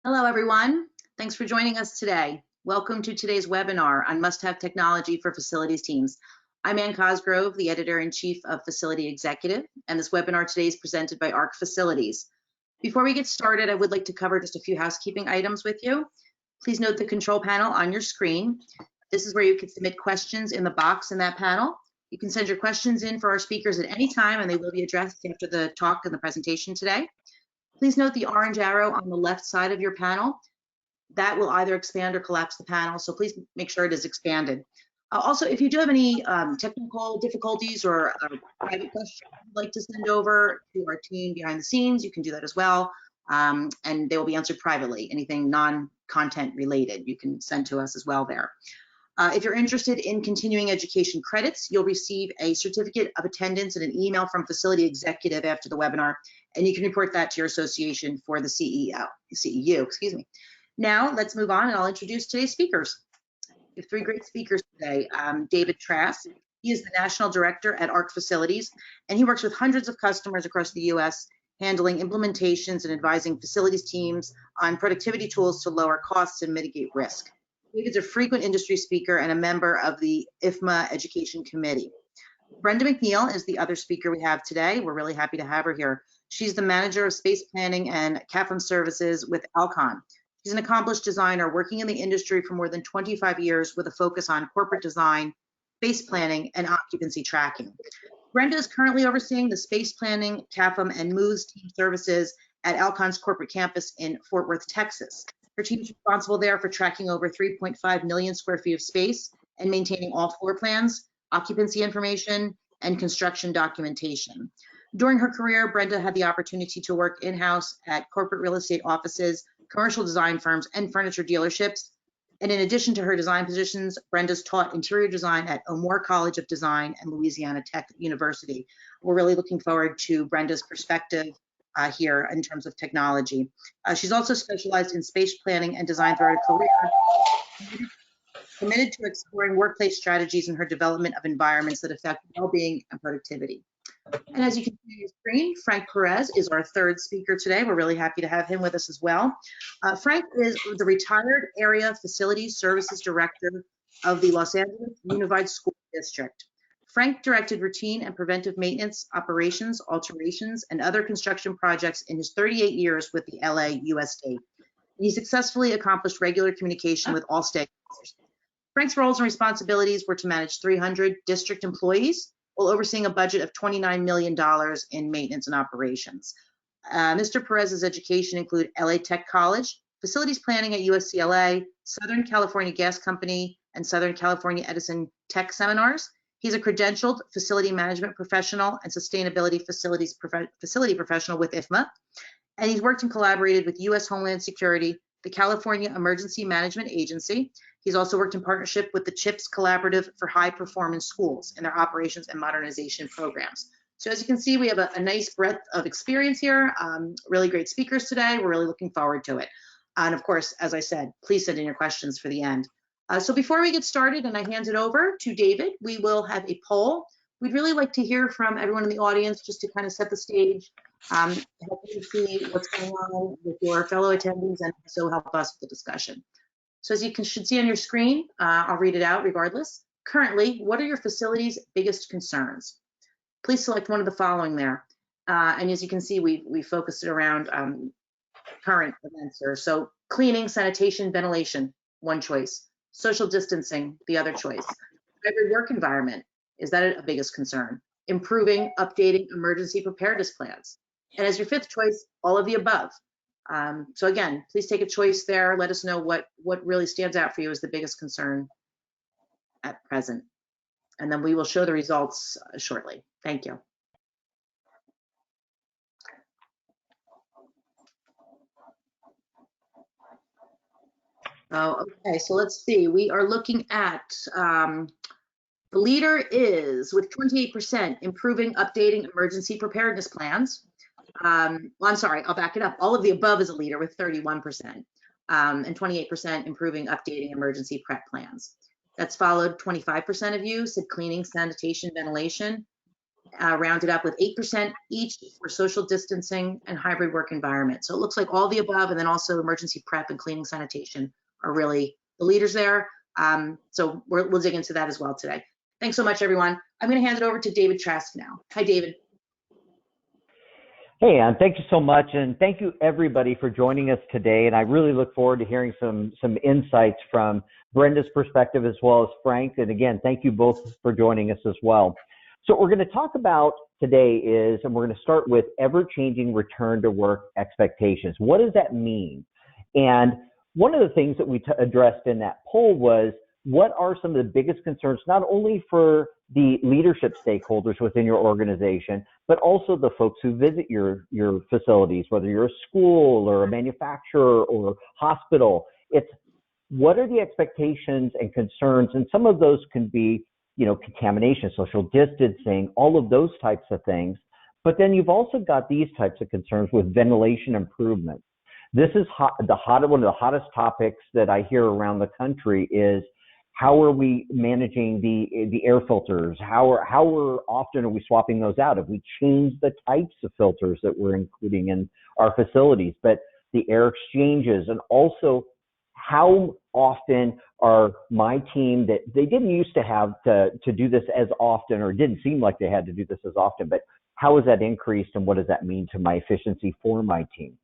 Hello, everyone. Thanks for joining us today. Welcome to today's webinar on must-have technology for facilities teams. I'm Ann Cosgrove, the Editor-in-Chief of Facility Executive, and this webinar today is presented by ARC Facilities. Before we get started, I would like to cover just a few housekeeping items with you. Please note the control panel on your screen. This is where you can submit questions in the box in that panel. You can send your questions in for our speakers at any time, and they will be addressed after the talk and the presentation today. Please note the orange arrow on the left side of your panel. That will either expand or collapse the panel, so please make sure it is expanded. Also, if you do have any technical difficulties or private questions you'd like to send over to our team behind the scenes, you can do that as well, and they will be answered privately. Anything non-content related, you can send to us as well there. If you're interested in continuing education credits, you'll receive a certificate of attendance and an email from Facility Executive after the webinar, and you can report that to your association for the CEU, excuse me. Now, let's move on, and I'll introduce today's speakers. We have three great speakers today. David Trask, he is the National Director at ARC Facilities, and he works with hundreds of customers across the U.S., handling implementations and advising facilities teams on productivity tools to lower costs and mitigate risk. David's a frequent industry speaker and a member of the IFMA Education Committee. Brenda McNeil is the other speaker we have today. We're really happy to have her here. She's the Manager of Space Planning and CAFM Services with Alcon. She's an accomplished designer working in the industry for more than 25 years with a focus on corporate design, space planning, and occupancy tracking. Brenda is currently overseeing the space planning, CAFM, and MOVES team services at Alcon's corporate campus in Fort Worth, Texas. Her team is responsible there for tracking over 3.5 million square feet of space and maintaining all floor plans, occupancy information, and construction documentation. During her career, Brenda had the opportunity to work in-house at corporate real estate offices, commercial design firms, and furniture dealerships. And in addition to her design positions, Brenda's taught interior design at O'Moore College of Design and Louisiana Tech University. We're really looking forward to Brenda's perspective here in terms of technology. She's also specialized in space planning and design throughout her career, committed to exploring workplace strategies in her development of environments that affect well-being and productivity. And as you can see on your screen, Frank Perez is our third speaker today. We're really happy to have him with us as well. Frank is the retired Area Facilities Services Director of the Los Angeles Unified School District. Frank directed routine and preventive maintenance, operations, alterations, and other construction projects in his 38 years with the LA US State. He successfully accomplished regular communication with all stakeholders. Frank's roles and responsibilities were to manage 300 district employees while overseeing a budget of $29 million in maintenance and operations. Mr. Perez's education included LA Tech College, facilities planning at USCLA, Southern California Gas Company, and Southern California Edison Tech seminars. He's a credentialed facility management professional and sustainability facility professional with IFMA. And he's worked and collaborated with U.S. Homeland Security, the California Emergency Management Agency. He's also worked in partnership with the CHIPS Collaborative for High Performance Schools in their operations and modernization programs. So as you can see, we have a nice breadth of experience here. Really great speakers today. We're really looking forward to it. And of course, as I said, please send in your questions for the end. So before we get started and I hand it over to David, we will have a poll. We'd really like to hear from everyone in the audience just to kind of set the stage, help you see what's going on with your fellow attendees and also help us with the discussion. So as you should see on your screen, I'll read it out regardless. Currently, what are your facility's biggest concerns? Please select one of the following there. And as you can see, we focused it around current events here. So cleaning, sanitation, ventilation, one choice. Social distancing, the other choice. Hybrid work environment, is that a biggest concern? Improving, updating emergency preparedness plans. And as your fifth choice, all of the above. So again, please take a choice there. Let us know what really stands out for you as the biggest concern at present. And then we will show the results shortly. Thank you. Okay, so let's see. We are looking at the leader is with 28% improving, updating emergency preparedness plans. Well, I'm sorry, I'll back it up. All of the above is a leader with 31%, and 28% improving, updating emergency prep plans. That's followed 25% of you said cleaning, sanitation, ventilation, rounded up with 8% each for social distancing and hybrid work environment. So it looks like all the above, and then also emergency prep and cleaning sanitation are really the leaders there. So we'll dig into that as well today. Thanks so much, everyone. I'm going to hand it over to David Trask now. Hi, David. Hey, Ann, thank you so much, and thank you everybody for joining us today. And I really look forward to hearing some insights from Brenda's perspective as well as Frank. And again, thank you both for joining us as well. So what we're going to talk about today is, and we're going to start with ever-changing return to work expectations. What does that mean? And one of the things that we addressed in that poll was, what are some of the biggest concerns, not only for the leadership stakeholders within your organization, but also the folks who visit your facilities, whether you're a school or a manufacturer or hospital. It's what are the expectations and concerns, and some of those can be, contamination, social distancing, all of those types of things. But then you've also got these types of concerns with ventilation improvement. This is one of the hottest topics that I hear around the country is, how are we managing the air filters? How often are we swapping those out? Have we changed the types of filters that we're including in our facilities? But the air exchanges, and also how often are my team, that they didn't used to have to do this as often, or didn't seem like they had to do this as often, but how has that increased, and what does that mean to my efficiency for my team?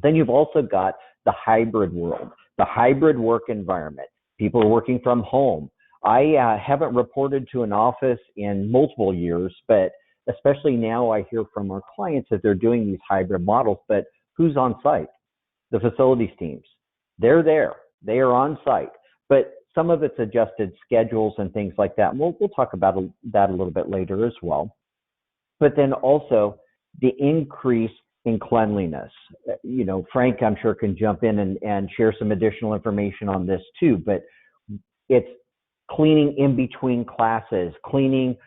Then you've also got the hybrid world, the hybrid work environment. People are working from home. I haven't reported to an office in multiple years, but especially now I hear from our clients that they're doing these hybrid models, but who's on site? The facilities teams. They're there. They are on site, but some of it's adjusted schedules and things like that. And we'll talk about that a little bit later as well. But then also the increase in cleanliness. Frank, I'm sure, can jump in and share some additional information on this too, but it's cleaning in between classes, cleaning,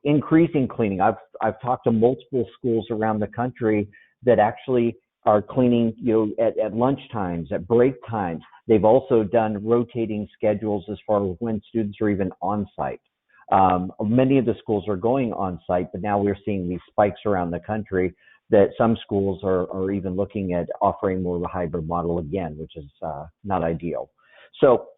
increasing cleaning. I've talked to multiple schools around the country that actually are cleaning, at lunch times, at break times. They've also done rotating schedules as far as when students are even on site. Many of the schools are going on site, but now we're seeing these spikes around the country that some schools are even looking at offering more of a hybrid model again, which is not ideal. So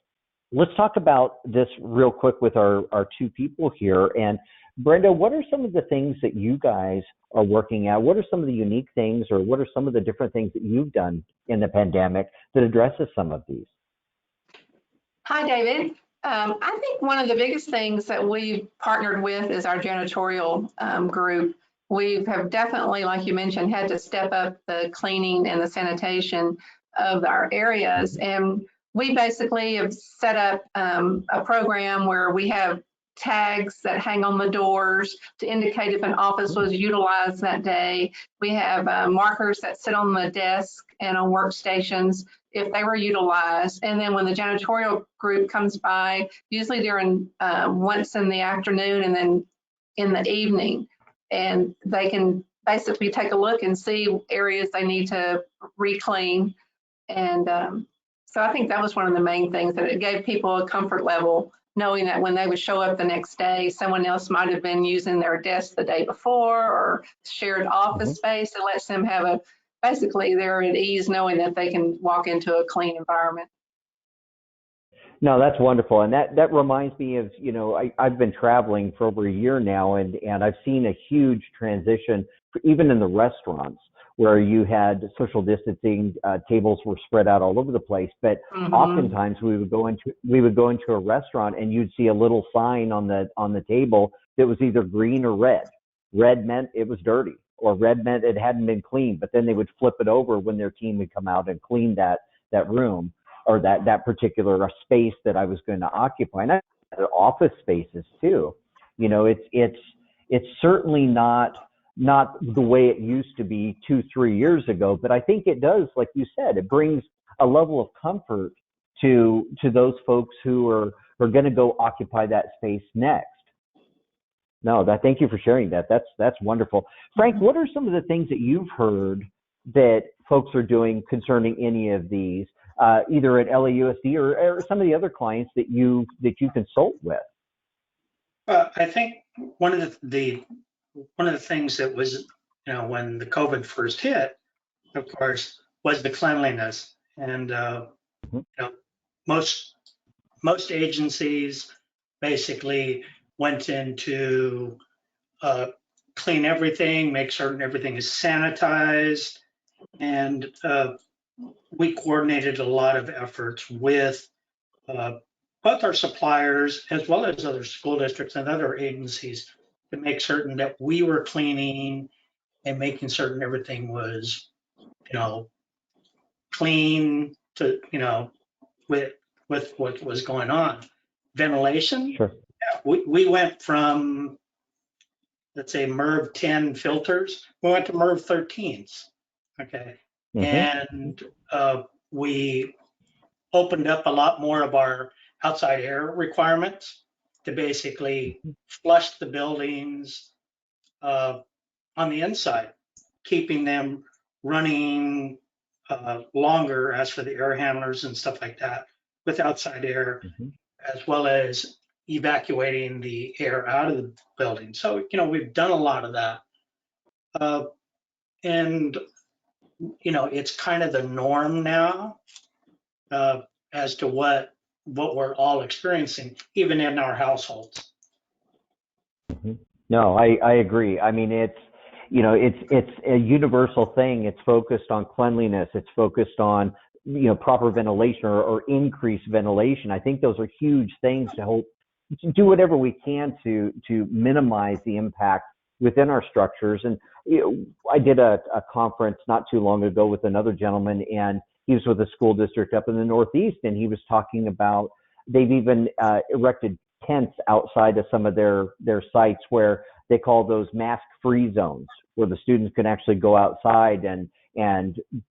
let's talk about this real quick with our two people here. And Brenda, what are some of the things that you guys are working at? What are some of the unique things, or what are some of the different things that you've done in the pandemic that addresses some of these? Hi, David. I think one of the biggest things that we've partnered with is our janitorial group. We have definitely, like you mentioned, had to step up the cleaning and the sanitation of our areas. And we basically have set up a program where we have tags that hang on the doors to indicate if an office was utilized that day. We have markers that sit on the desk and on workstations if they were utilized. And then when the janitorial group comes by, usually during once in the afternoon and then in the evening, and they can basically take a look and see areas they need to re-clean. And so I think that was one of the main things, that it gave people a comfort level, knowing that when they would show up the next day, someone else might have been using their desk the day before, or shared office space. It lets them have basically they're at ease knowing that they can walk into a clean environment. No, that's wonderful. And that reminds me of, I've been traveling for over a year now, and I've seen a huge transition, even in the restaurants, where you had social distancing, tables were spread out all over the place. But oftentimes we would go into a restaurant and you'd see a little sign on the table that was either green or red. Red meant it was dirty, or red meant it hadn't been cleaned. But then they would flip it over when their team would come out and clean that room, or that particular space that I was going to occupy. And I had office spaces too. It's certainly not the way it used to be 2-3 years ago, but I think it does, like you said, it brings a level of comfort to those folks who are going to go occupy that space next. No, thank you for sharing that. That's wonderful. Frank, what are some of the things that you've heard that folks are doing concerning any of these, either at LAUSD or some of the other clients that you consult with? I think one of the things that was, when the COVID first hit, of course, was the cleanliness. And most agencies basically went into clean everything, make certain everything is sanitized, and we coordinated a lot of efforts with both our suppliers as well as other school districts and other agencies to make certain that we were cleaning and making certain everything was, clean to, with what was going on. Ventilation, Sure. we went from, let's say, MERV 10 filters, we went to MERV 13s. Okay. And we opened up a lot more of our outside air requirements to basically flush the buildings on the inside, keeping them running longer as for the air handlers and stuff like that with outside air, as well as evacuating the air out of the building. So, we've done a lot of that. And, it's kind of the norm now as to what we're all experiencing, even in our households. No, I agree. I mean, it's a universal thing. It's focused on cleanliness. It's focused on, proper ventilation or increased ventilation. I think those are huge things to help do whatever we can to minimize the impact within our structures. And I did a conference not too long ago with another gentleman, and he was with a school district up in the Northeast, and he was talking about they've even erected tents outside of some of their sites where they call those mask-free zones, where the students can actually go outside and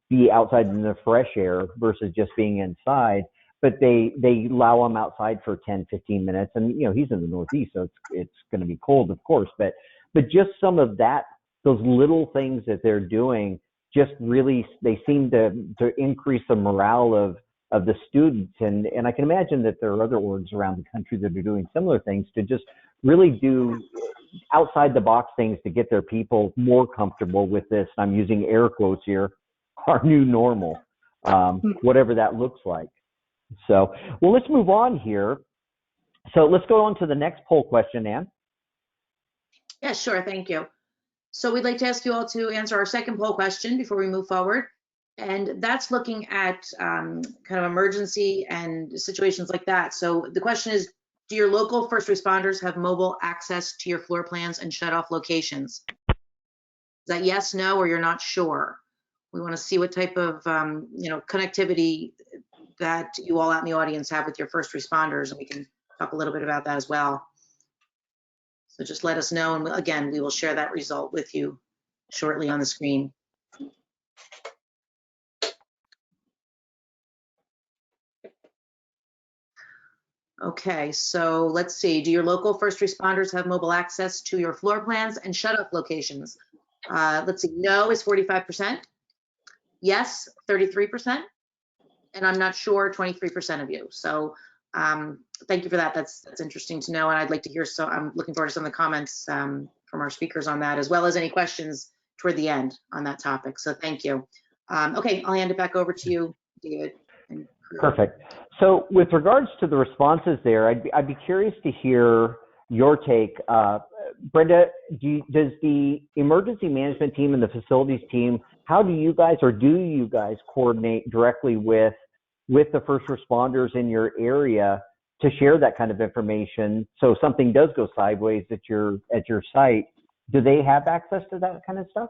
be outside in the fresh air versus just being inside. But they allow them outside for 10, 15 minutes. And, he's in the Northeast, so it's going to be cold, of course. But just some of that, those little things that they're doing, just really, they seem to increase the morale of the students. And I can imagine that there are other orgs around the country that are doing similar things to just really do outside the box things to get their people more comfortable with this. I'm using air quotes here, our new normal, whatever that looks like. So, well, let's move on here. So let's go on to the next poll question, Ann. Yeah, sure. Thank you. So we'd like to ask you all to answer our second poll question before we move forward. And that's looking at kind of emergency and situations like that. So the question is, do your local first responders have mobile access to your floor plans and shut-off locations? Is that yes, no, or you're not sure? We want to see what type of connectivity that you all out in the audience have with your first responders, and we can talk a little bit about that as well. So just let us know, and again, we will share that result with you shortly on the screen. Okay, so let's see. Do your local first responders have mobile access to your floor plans and shut-off locations? Let's see, no is 45%, yes, 33%, and I'm not sure, 23% of you. So thank you for that. That's interesting to know, and I'd like to hear, so I'm looking forward to some of the comments from our speakers on that, as well as any questions toward the end on that topic. So thank you. Okay, I'll hand it back over to you, David. Perfect. So with regards to the responses there, I'd be curious to hear your take. Brenda, does the emergency management team and the facilities team, how do you guys coordinate directly with the first responders in your area to share that kind of information? So if something does go sideways at your site, do they have access to that kind of stuff?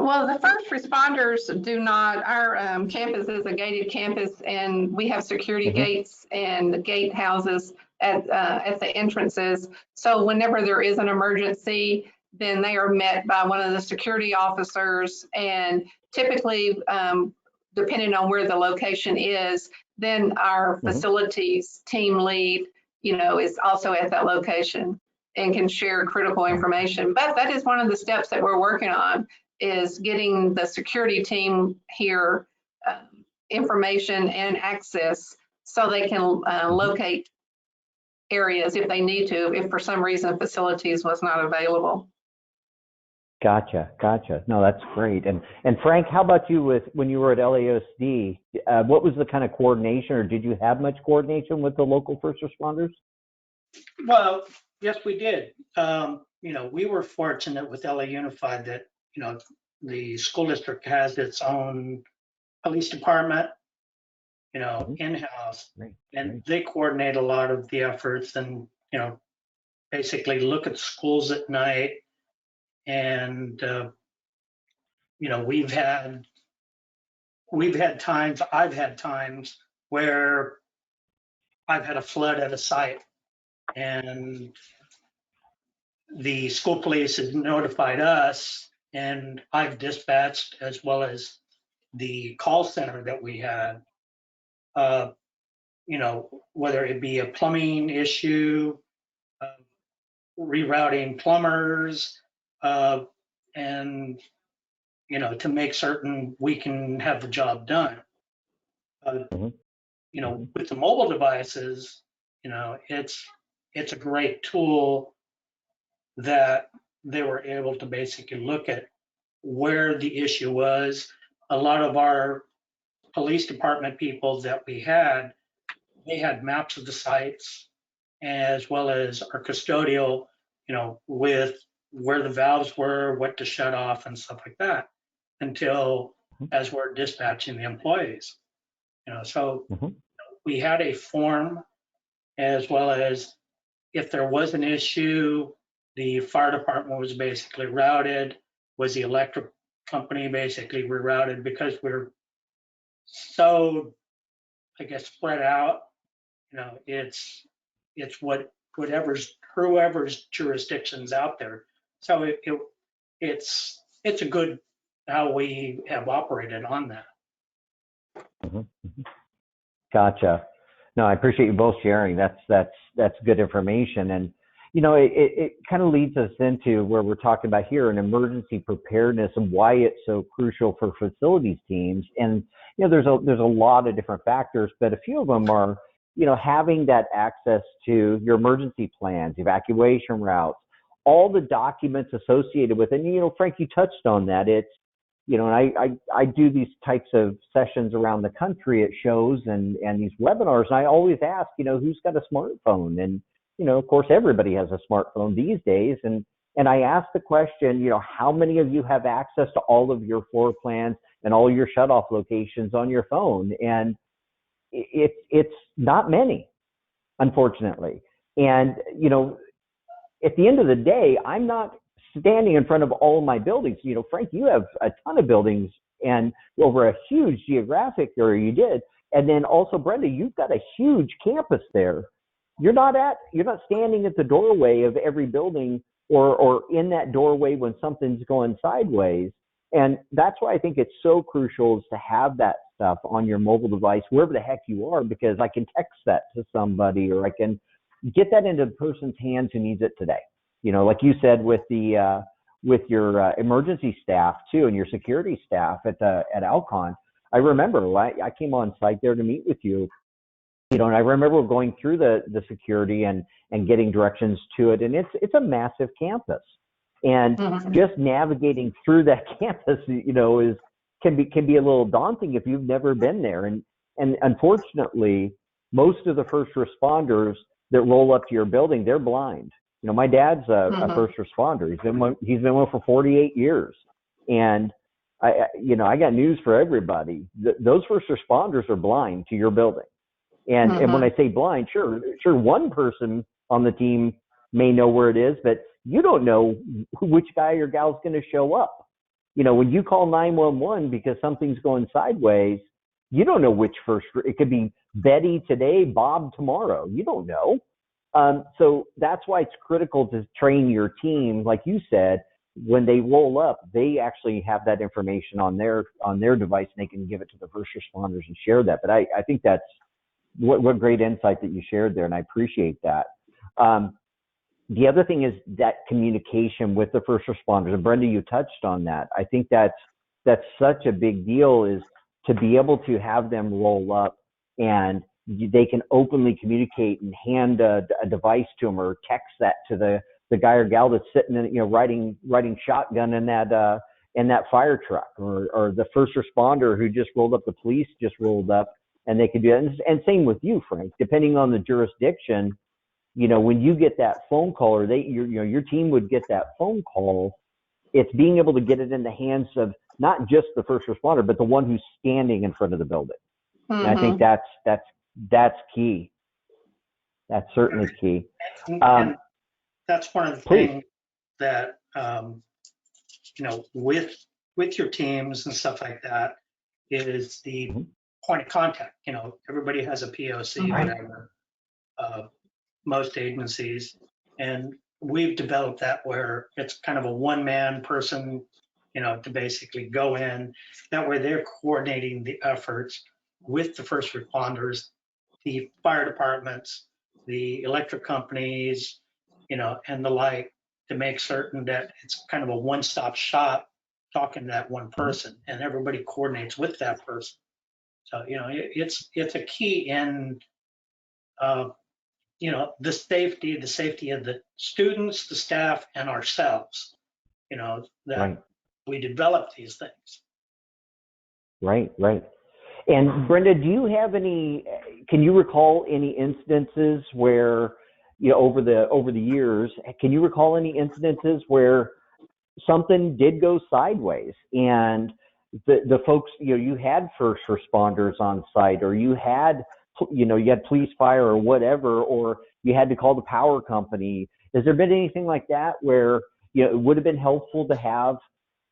Well, the first responders do not. Our campus is a gated campus, and we have security gates and gate houses at the entrances. So whenever there is an emergency, then they are met by one of the security officers, and typically, depending on where the location is, then our facilities team lead, is also at that location and can share critical information. But that is one of the steps that we're working on, is getting the security team here information and access so they can locate areas if they need to, if for some reason facilities was not available. Gotcha. No, that's great. And Frank, how about you with when you were at LAUSD? What was the kind of coordination, or did you have much coordination with the local first responders? Well, yes, we did. We were fortunate with LA Unified that, the school district has its own police department, in-house, and they coordinate a lot of the efforts and, basically look at schools at night. And, we've had times, I've had times where I've had a flood at a site and the school police has notified us, and I've dispatched, as well as the call center that we had, whether it be a plumbing issue, rerouting plumbers, and, to make certain we can have the job done. With the mobile devices, it's a great tool that they were able to basically look at where the issue was. A lot of our police department people that we had, they had maps of the sites, as well as our custodial, with where the valves were, what to shut off and stuff like that, until as we're dispatching the employees. So we had a form, as well as if there was an issue, the fire department was basically routed, was the electric company basically rerouted, because we're so, I guess, spread out. It's whoever's jurisdiction's out there. So it's a good how we have operated on that. Gotcha. No, I appreciate you both sharing. That's good information. And, it kind of leads us into where we're talking about here, an emergency preparedness and why it's so crucial for facilities teams. And, there's a lot of different factors, but a few of them are, having that access to your emergency plans, evacuation routes, all the documents associated with it. And, Frank, you touched on that. It's, and I do these types of sessions around the country at shows and these webinars. And I always ask, who's got a smartphone? And, of course, everybody has a smartphone these days. And I ask the question, how many of you have access to all of your floor plans and all your shutoff locations on your phone? And it's not many, unfortunately. And, at the end of the day, I'm not standing in front of all my buildings. Frank, you have a ton of buildings and over a huge geographic area you did. And then also, Brenda, you've got a huge campus there. You're not standing at the doorway of every building or in that doorway when something's going sideways. And that's why I think it's so crucial is to have that stuff on your mobile device, wherever the heck you are, because I can text that to somebody, or I can get that into the person's hands who needs it today. Like you said, with your emergency staff too, and your security staff at Alcon. I remember I came on site there to meet with you, and I remember going through the security and getting directions to it. And it's a massive campus, and just navigating through that campus, can be a little daunting if you've never been there. And unfortunately, most of the first responders that roll up to your building, they're blind. My dad's a first responder. He's been one for 48 years. And I got news for everybody. Those first responders are blind to your building. And when I say blind, sure, one person on the team may know where it is, but you don't know which guy or gal's going to show up. When you call 911 because something's going sideways, you don't know which it could be Betty today, Bob tomorrow. You don't know. So that's why it's critical to train your team. Like you said, when they roll up, they actually have that information on their device, and they can give it to the first responders and share that. But I think that's what great insight that you shared there, and I appreciate that. The other thing is that communication with the first responders, and Brenda, you touched on that. I think that's such a big deal, is to be able to have them roll up and they can openly communicate and hand a device to them or text that to the guy or gal that's sitting in, riding shotgun in that fire truck, or the first responder who just rolled up, the police just rolled up, and they could do it. And same with you, Frank, depending on the jurisdiction, when you get that phone call, or your team would get that phone call, it's being able to get it in the hands of not just the first responder, but the one who's standing in front of the building. Mm-hmm. And I think that's key. That's certainly key. And that's one of the please. things that, with your teams and stuff like that, is the point of contact. Everybody has a POC, Right. whatever, most agencies. And we've developed that where it's kind of a one-man person, to basically go in. That way they're coordinating the efforts with the first responders, the fire departments, the electric companies, and the like, to make certain that it's kind of a one-stop shop talking to that one person, and everybody coordinates with that person. So, it's a key in, the safety of the students, the staff, and ourselves, that Right. we develop these things. Right. And Brenda, can you recall any instances where, over the years, can you recall any incidences where something did go sideways and the folks, you had first responders on site, or you had police, fire, or whatever, or you had to call the power company? Has there been anything like that where, it would have been helpful to have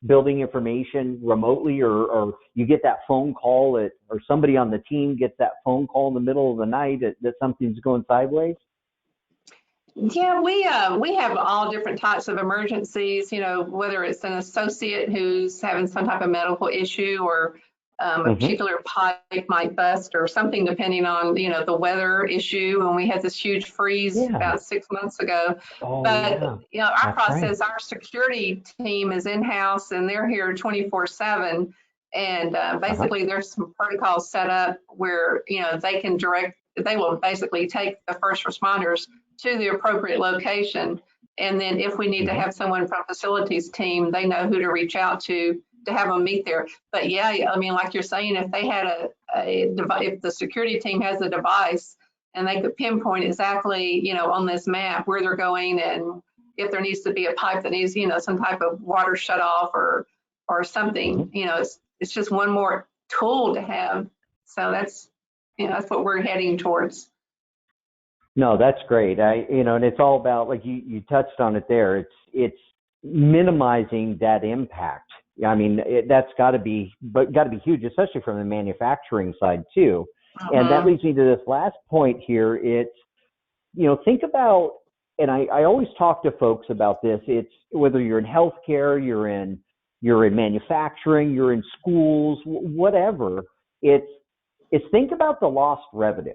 building information remotely, or you get that phone call or somebody on the team gets that phone call in the middle of the night that something's going sideways? Yeah, we have all different types of emergencies, whether it's an associate who's having some type of medical issue, or a particular pipe might bust or something, depending on, the weather issue. And we had this huge freeze about 6 months ago. Oh, but, yeah. Our That's process, right. our security team is in-house, and they're here 24/7. And basically there's some protocols set up where, they will basically take the first responders to the appropriate location. And then if we need to have someone from facilities team, they know who to reach out to have them meet there. But yeah, like you're saying, if they had if the security team has a device and they could pinpoint exactly, on this map where they're going, and if there needs to be a pipe that needs, some type of water shut off or something, it's just one more tool to have. So that's what we're heading towards. No, that's great. And it's all about, like you touched on it there. It's minimizing that impact. I mean, that's got to be huge, especially from the manufacturing side too. And that leads me to this last point here. It's, think about, and I always talk to folks about this. It's whether you're in healthcare, you're in manufacturing, you're in schools, whatever. It's think about the lost revenue.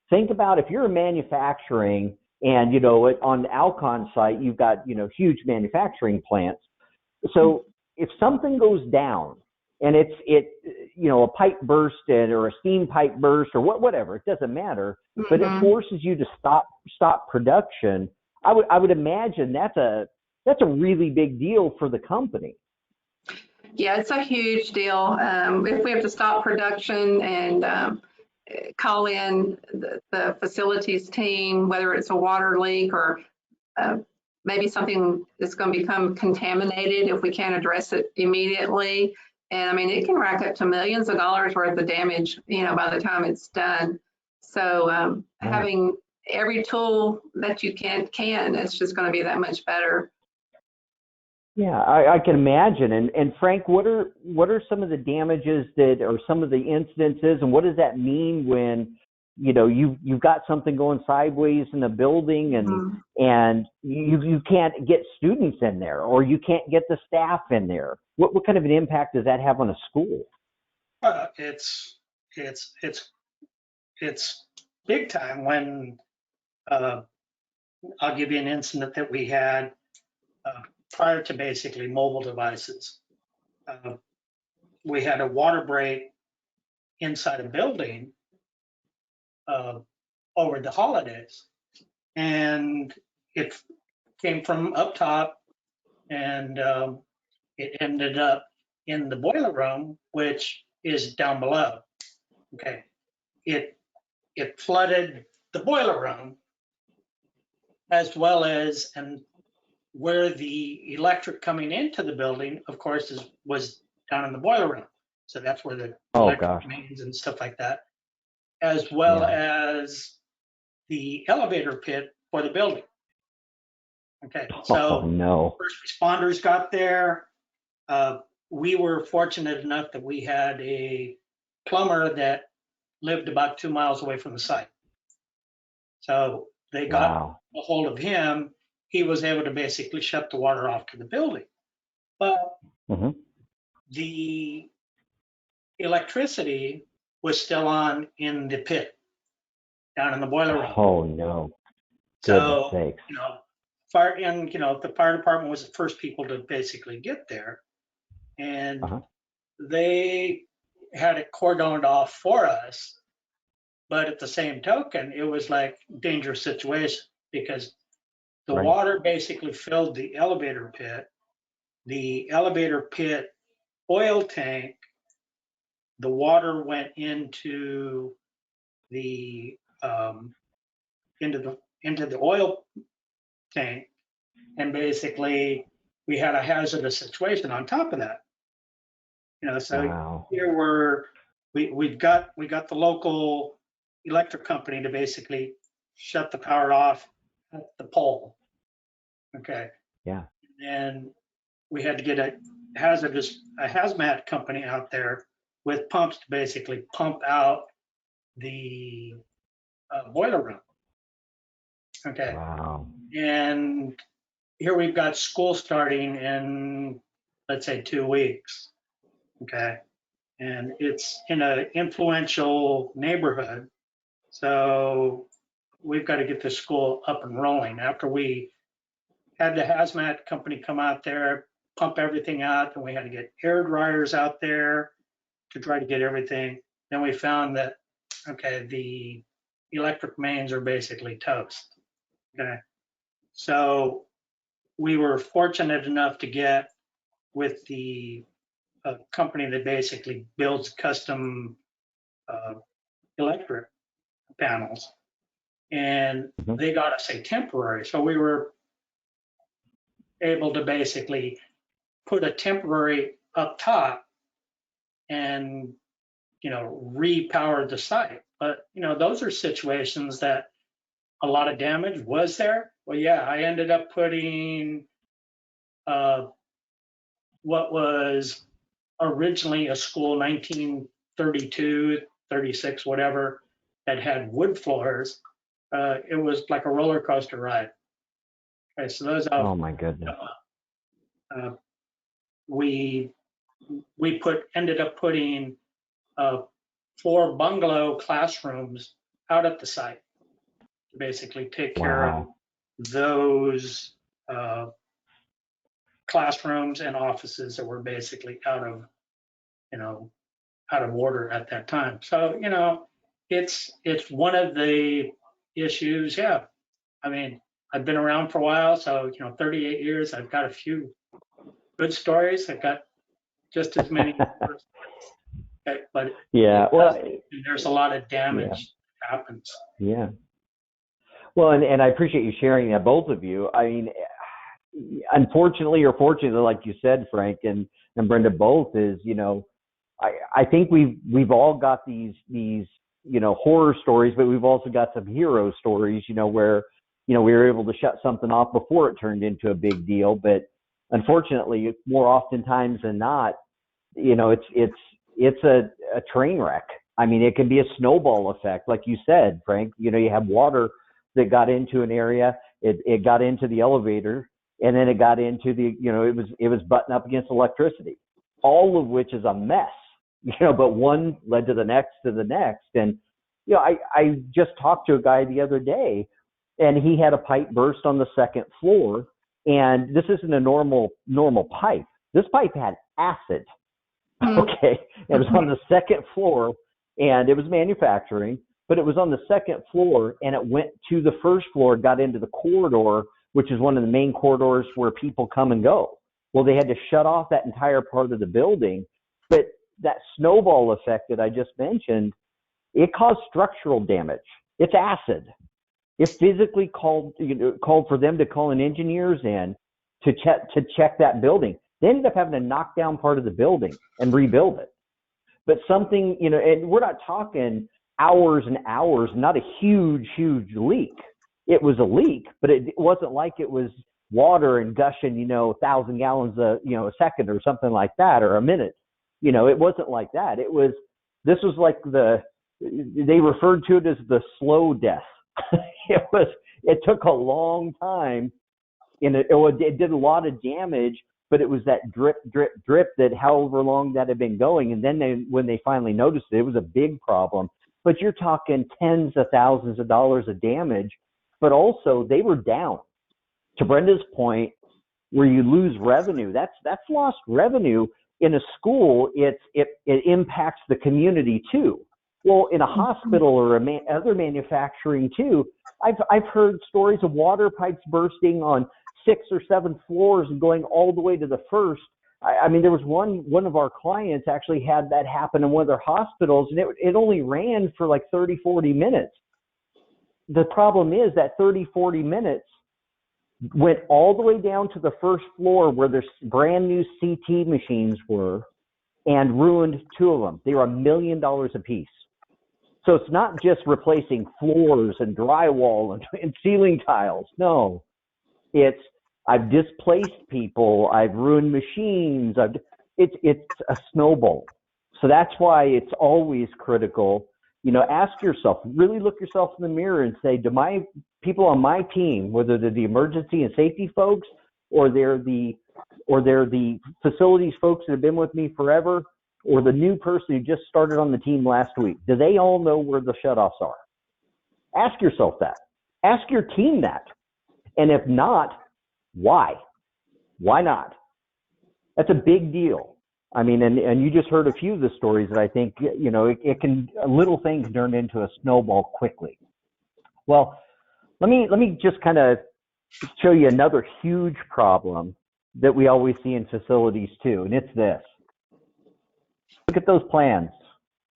Think about if you're manufacturing and, on the Alcon site, you've got, huge manufacturing plants. So if something goes down and it's a pipe burst or a steam pipe burst or whatever, it doesn't matter, but it forces you to stop production. I would imagine that's a really big deal for the company. Yeah, it's a huge deal. If we have to stop production and call in the facilities team, whether it's a water leak or maybe something that's going to become contaminated, if we can't address it immediately. And it can rack up to millions of dollars worth of damage, by the time it's done. So having every tool that you can, it's just going to be that much better. Yeah, I can imagine. And Frank, what are some of the damages or some of the incidences, and what does that mean when, you've got something going sideways in a building and you can't get students in there, or you can't get the staff in there? What kind of an impact does that have on a school? It's big time when, I'll give you an incident that we had prior to basically mobile devices. We had a water break inside a building over the holidays. And it came from up top, and it ended up in the boiler room, which is down below. Okay, it flooded the boiler room, as well as, and where the electric coming into the building, of course, was down in the boiler room. So that's where the electric mains and stuff like that, as well as the elevator pit for the building. Okay, so first responders got there. We were fortunate enough that we had a plumber that lived about 2 miles away from the site. So they got a hold of him. He was able to basically shut the water off to the building. But the electricity was still on in the pit, down in the boiler room. Oh no. So, the fire department was the first people to basically get there. And they had it cordoned off for us. But at the same token, it was like a dangerous situation because the water basically filled the elevator pit. The elevator pit oil tank, the water went into the oil tank, and basically we had a hazardous situation on top of that. So here we got the local electric company to basically shut the power off at the pole. Okay. Yeah. And we had to get a hazmat company out there with pumps to basically pump out the boiler room. Okay. Wow. And here we've got school starting in, let's say, 2 weeks. Okay. And it's in an influential neighborhood. So we've got to get the school up and rolling. After we had the hazmat company come out there, pump everything out, and we had to get air dryers out there to try to get everything. Then we found that, okay, the electric mains are basically toast. Okay. So we were fortunate enough to get with the company that basically builds custom electric panels, and they got us a temporary. So we were able to basically put a temporary up top and, repower the site. But, those are situations that a lot of damage was there. Well, yeah, I ended up putting what was originally a school, 1932, 36, whatever, that had wood floors. It was like a roller coaster ride. Okay, so those. Oh my goodness. We ended up putting 4 bungalow classrooms out at the site to basically take care of those classrooms and offices that were basically out of order at that time. So, it's one of the issues. Yeah. I mean, I've been around for a while, so, 38 years, I've got a few good stories. I've got just as many. Okay, but there's a lot of damage that happens. Yeah. Well, and I appreciate you sharing that, both of you. I mean, unfortunately or fortunately, like you said, Frank and Brenda, both is, I think we've all got these horror stories, but we've also got some hero stories, where we were able to shut something off before it turned into a big deal. But unfortunately, more oftentimes than not, it's a train wreck. I mean, it can be a snowball effect, like you said, Frank. You have water that got into an area, it got into the elevator, and then it got into the, it was butting up against electricity, all of which is a mess, but one led to the next. And, I just talked to a guy the other day, and he had a pipe burst on the 2nd floor, and this isn't a normal pipe. This pipe had acid. Okay. It was on the 2nd floor, and it was manufacturing. but it was on the second floor, and it went to the first floor, got into the corridor, which is one of the main corridors where people come and go. Well, they had to shut off that entire part of the building. But that snowball effect that I just mentioned, it caused structural damage. It's acid. It physically called for them to call in engineers in to check that building. They ended up having to knock down part of the building and rebuild it. But something, and we're not talking hours and hours, not a huge leak. It was a leak, but it wasn't like it was water and gushing, 1,000 gallons a second or something like that, or a minute. It wasn't like that. This was like they referred to it as the slow death. It took a long time, and it did a lot of damage, but it was that drip that however long that had been going. And then when they finally noticed it was a big problem. But you're talking tens of thousands of dollars of damage, but also they were down. To Brenda's point, where you lose revenue, that's lost revenue. In a school, it impacts the community too. Well, in a hospital or other manufacturing too, I've heard stories of water pipes bursting on 6 or 7 floors and going all the way to the first. I mean, there was one of our clients actually had that happen in one of their hospitals, and it only ran for like 30, 40 minutes. The problem is that 30, 40 minutes went all the way down to the first floor where there's brand new CT machines were, and ruined 2 of them. They were $1 million a piece. So it's not just replacing floors and drywall and ceiling tiles. No, it's I've displaced people. I've ruined machines. It's a snowball. So that's why it's always critical. Ask yourself, really look yourself in the mirror and say, do my people on my team, whether they're the emergency and safety folks or they're the facilities folks that have been with me forever, or the new person who just started on the team last week, do they all know where the shutoffs are? Ask yourself that. Ask your team that. And if not, why? Why not? That's a big deal. I mean, and you just heard a few of the stories that I think, a little thing can turn into a snowball quickly. Well, let me just kind of show you another huge problem that we always see in facilities too, and it's this. Look at those plans.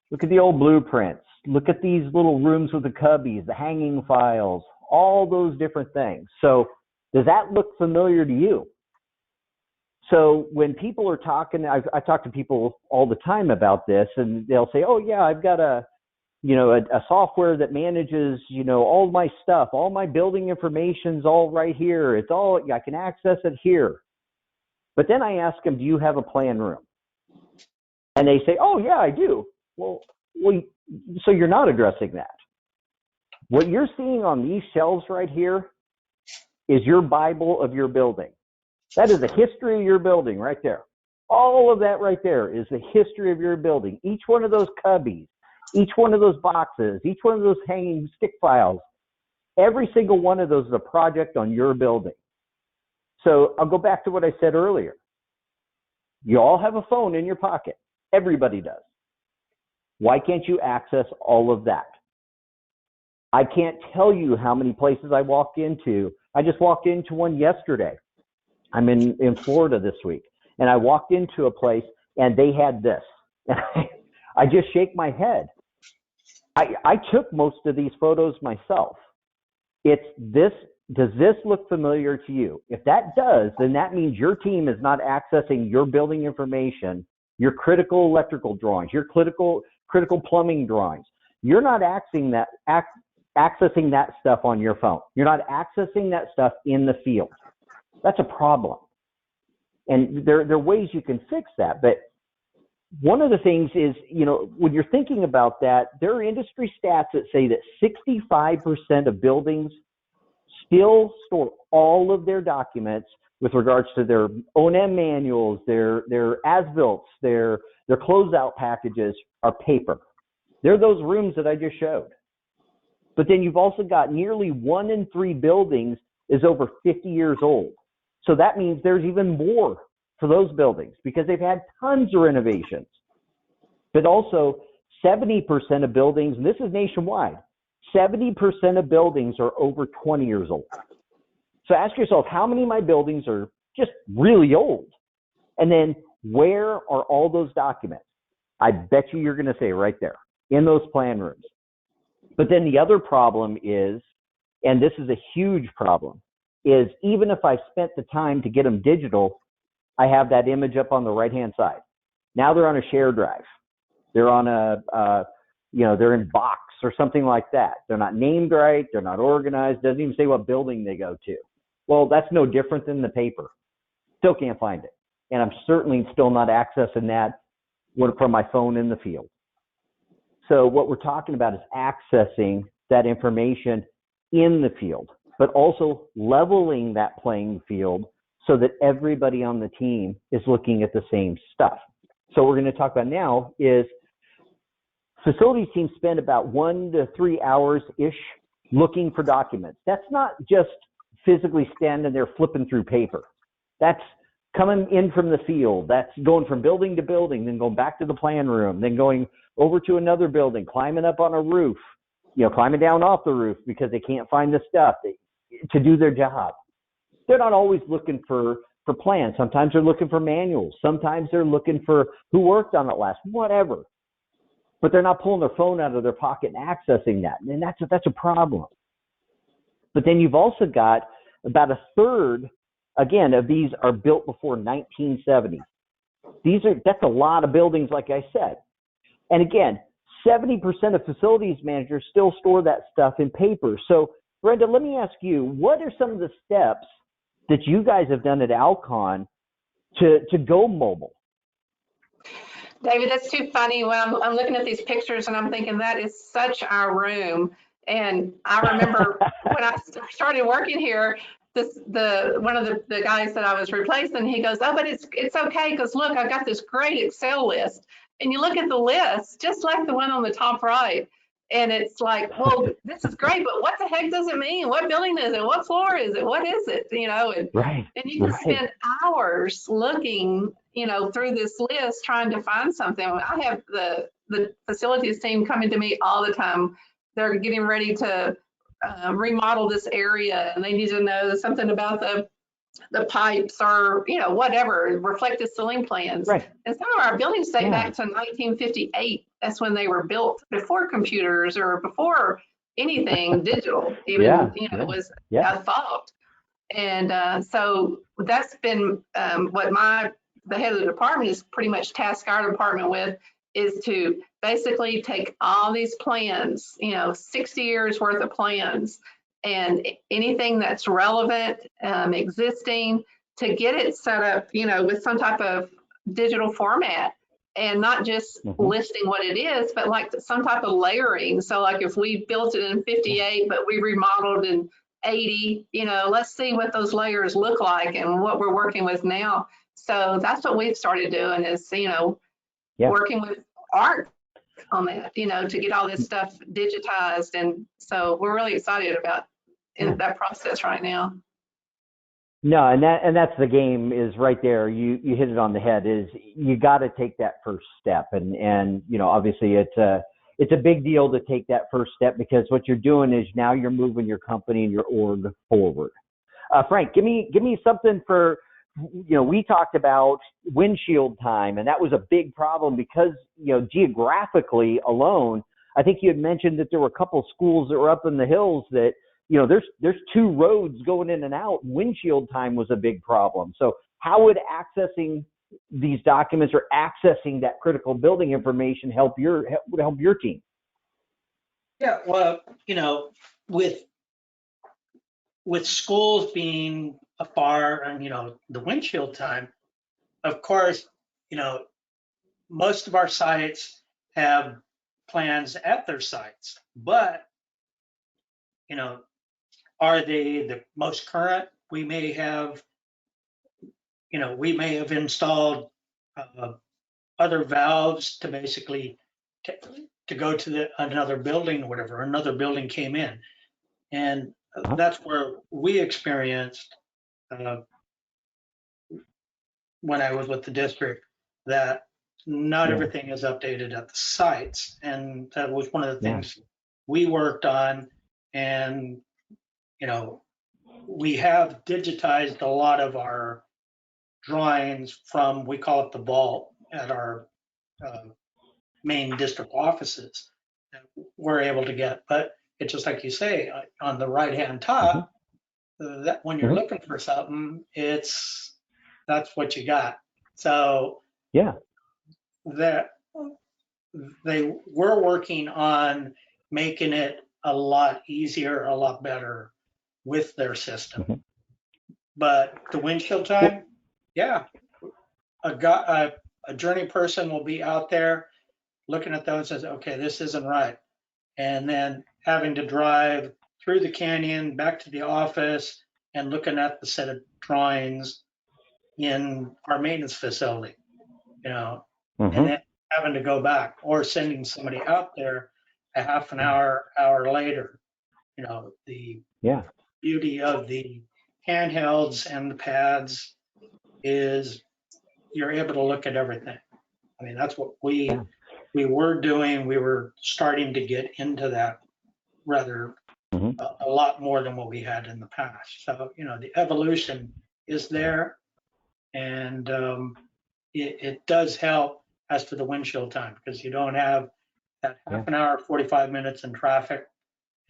Look at the old blueprints. Look at these little rooms with the cubbies, the hanging files, all those different things. So does that look familiar to you? So when people are talking, I talk to people all the time about this, and they'll say, oh yeah, I've got a software that manages, all my stuff, all my building information's all right here. It's all, I can access it here. But then I ask them, do you have a plan room? And they say, oh yeah, I do. Well, so you're not addressing that. What you're seeing on these shelves right here is your Bible of your building. That is the history of your building right there. All of that right there is the history of your building. Each one of those cubbies, each one of those boxes, each one of those hanging stick files, every single one of those is a project on your building. So I'll go back to what I said earlier. You all have a phone in your pocket. Everybody does. Why can't you access all of that? I can't tell you how many places I walked into. I just walked into one yesterday. I'm in Florida this week, and I walked into a place and they had this. And I just shake my head. I took most of these photos myself. It's this. Does this look familiar to you? If that does, then that means your team is not accessing your building information, your critical electrical drawings, your critical plumbing drawings. You're not accessing that stuff on your phone. You're not accessing that stuff in the field. That's a problem. And there are ways you can fix that. But one of the things is, when you're thinking about that, there are industry stats that say that 65% of buildings still store all of their documents with regards to their O&M manuals, their as-built, their closeout packages are paper. They're those rooms that I just showed. But then you've also got nearly 1 in 3 buildings is over 50 years old. So that means there's even more for those buildings because they've had tons of renovations. But also 70% of buildings, and this is nationwide, 70% of buildings are over 20 years old. So ask yourself, how many of my buildings are just really old? And then where are all those documents? I bet you're going to say right there in those plan rooms. But then the other problem is, and this is a huge problem, is even if I spent the time to get them digital, I have that image up on the right-hand side. Now they're on a share drive. They're on they're in Box or something like that. They're not named right. They're not organized. Doesn't even say what building they go to. Well, that's no different than the paper. Still can't find it. And I'm certainly still not accessing that from my phone in the field. So what we're talking about is accessing that information in the field, but also leveling that playing field so that everybody on the team is looking at the same stuff. So what we're going to talk about now is facilities teams spend about 1 to 3 hours-ish looking for documents. That's not just physically standing there flipping through paper. That's coming in from the field. That's going from building to building, then going back to the plan room, then going over to another building, climbing up on a roof, climbing down off the roof because they can't find the stuff to do their job. They're not always looking for plans. Sometimes they're looking for manuals. Sometimes they're looking for who worked on it last, whatever. But they're not pulling their phone out of their pocket and accessing that. And that's a problem. But then you've also got about a third, again, of these are built before 1970. That's a lot of buildings, like I said. And again, 70% of facilities managers still store that stuff in paper. So, Brenda, let me ask you, what are some of the steps that you guys have done at Alcon to go mobile? David, that's too funny. When I'm looking at these pictures and I'm thinking that is such our room. And I remember when I started working here, one of the guys that I was replacing, he goes, "Oh, but it's okay because look, I've got this great Excel list." And you look at the list, just like the one on the top right, and it's like, well, this is great, but what the heck does it mean? What building is it? What floor is it? What is it? And Right. And you can spend hours looking, through this list trying to find something. I have the facilities team coming to me all the time. They're getting ready to remodel this area, and they need to know something about the pipes or whatever, reflective ceiling plans. Right. And some of our buildings date back to 1958. That's when they were built, before computers or before anything digital even was a thought. And so that's been what the head of the department is pretty much tasked our department with, is to basically take all these plans, 60 years worth of plans, and anything that's relevant, existing, to get it set up, with some type of digital format, and not just listing what it is, but like some type of layering. So like if we built it in 58, but we remodeled in 80, let's see what those layers look like and what we're working with now. So that's what we've started doing is, working with art on that, to get all this stuff digitized. And so we're really excited about that process right now. No, and that's the game is right there. You hit it on the head. Is you got to take that first step, and obviously it's a big deal to take that first step, because what you're doing is now you're moving your company and your org forward. Frank, give me something for, we talked about windshield time, and that was a big problem because, geographically alone, I think you had mentioned that there were a couple schools that were up in the hills that, there's two roads going in and out. Windshield time was a big problem. So how would accessing these documents or accessing that critical building information help your team? Yeah, well, with schools being afar and, the windshield time, of course, most of our sites have plans at their sites, but, are they the most current? We may have installed other valves to basically to go to another building or whatever. Another building came in, and that's where we experienced when I was with the district that not Yeah. everything is updated at the sites. And that was one of the Yeah. things we worked on. And, you know, we have digitized a lot of our drawings from, we call it the vault at our main district offices that we're able to get. But it's just like you say, on the right-hand top, that when you're looking for something, that's what you got. So Yeah. that they were working on making it a lot easier, a lot better with their system. But the windshield time, yeah, a journey person will be out there looking at those and says, okay, this isn't right. And then having to drive through the canyon back to the office and looking at the set of drawings in our maintenance facility, you know, and then having to go back or sending somebody out there a half an hour later. You know, the beauty of the handhelds and the pads is you're able to look at everything. I mean, that's what we were doing. We were starting to get into that rather a lot more than what we had in the past. So, you know, the evolution is there, and it does help as to the windshield time, because you don't have that half an hour, 45 minutes in traffic,